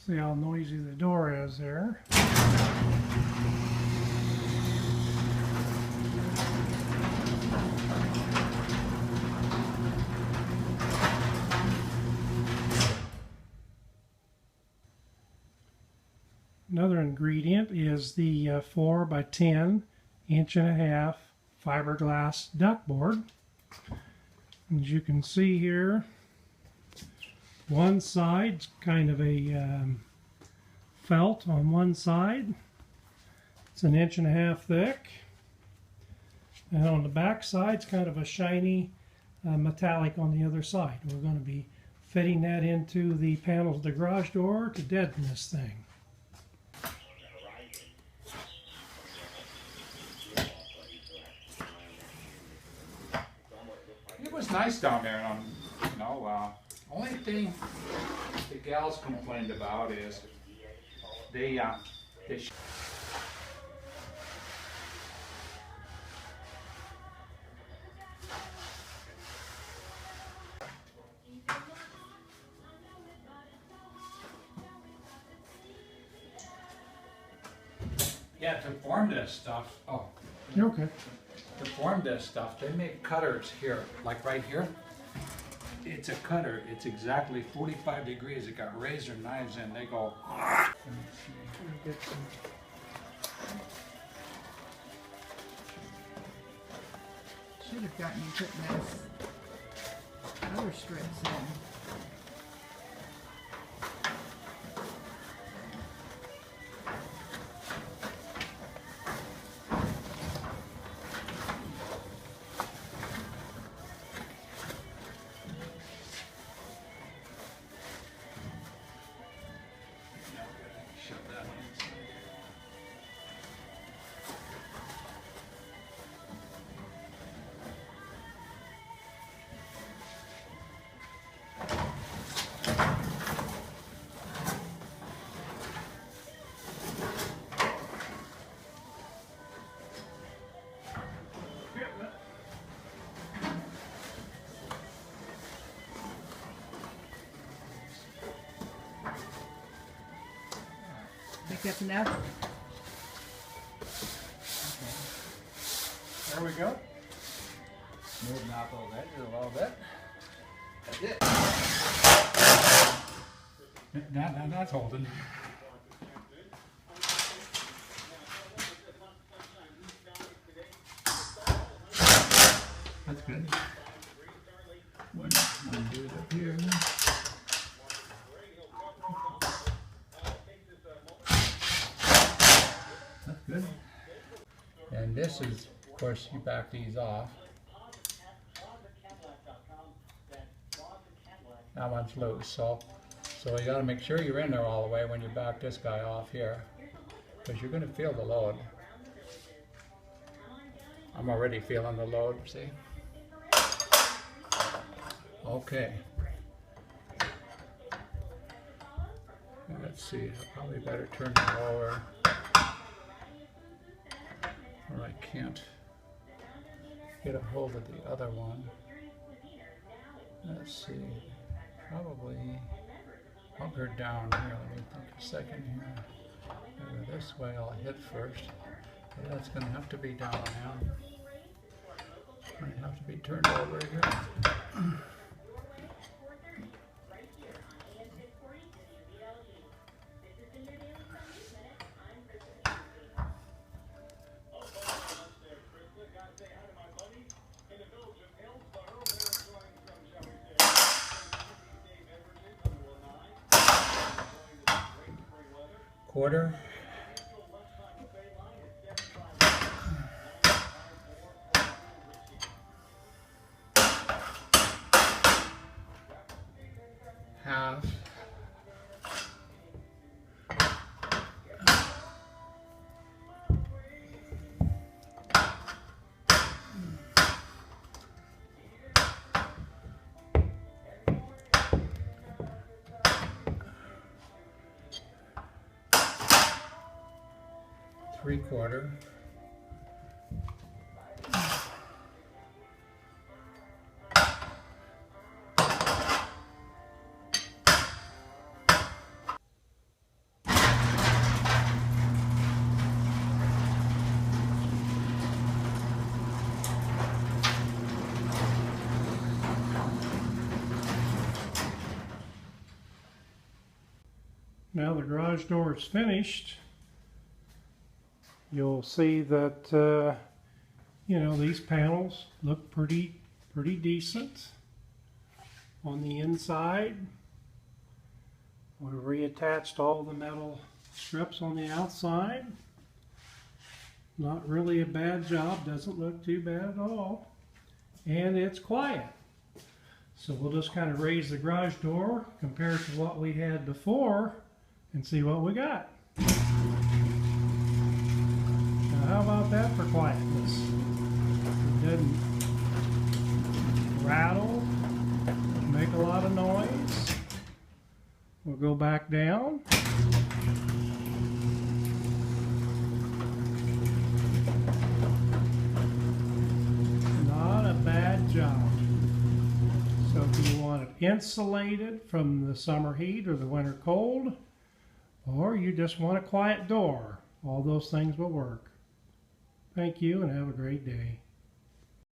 See how noisy the door is there. Another ingredient is the 4 by 10 1.5 fiberglass duckboard. As you can see here, one side's kind of a felt on one side. It's 1.5 inches thick. And on the back side, it's kind of a shiny metallic on the other side. We're going to be fitting that into the panels of the garage door to deaden this thing. It was nice down there, and only thing the gals complained about is they yeah, to form this stuff. Oh, You're okay. to form this stuff, they make cutters here, like right here. It's a cutter. It's exactly 45 degrees. It got razor knives in. They go. Should have gotten you putting those other strips in. Shove that one inside. Think that's enough? There we go. Moving out those edges a little bit. That's it. Now that's holding. That's good. One do it up here. That's good. And this is, of course, you back these off. That one's loose, so you got to make sure you're in there all the way when you back this guy off here, because you're going to feel the load. I'm already feeling the load, see? Okay. Let's see, I probably better turn it over, or I can't get a hold of the other one. Let's see, probably bump her down here. Let me think a second here. Maybe this way I'll hit first. Yeah, it's going to have to be down now. It's going to have to be turned over here. Quarter. Half. Three-quarter. Now the garage door is finished. You'll see that you know, these panels look pretty decent on the inside. We reattached all the metal strips on the outside. Not really a bad job, doesn't look too bad at all. And it's quiet. So we'll just kind of raise the garage door compared to what we had before and see what we got. Now how about that for quietness? It doesn't rattle, make a lot of noise. We'll go back down. Not a bad job. So if you want it insulated from the summer heat or the winter cold, or you just want a quiet door, all those things will work. Thank you and have a great day.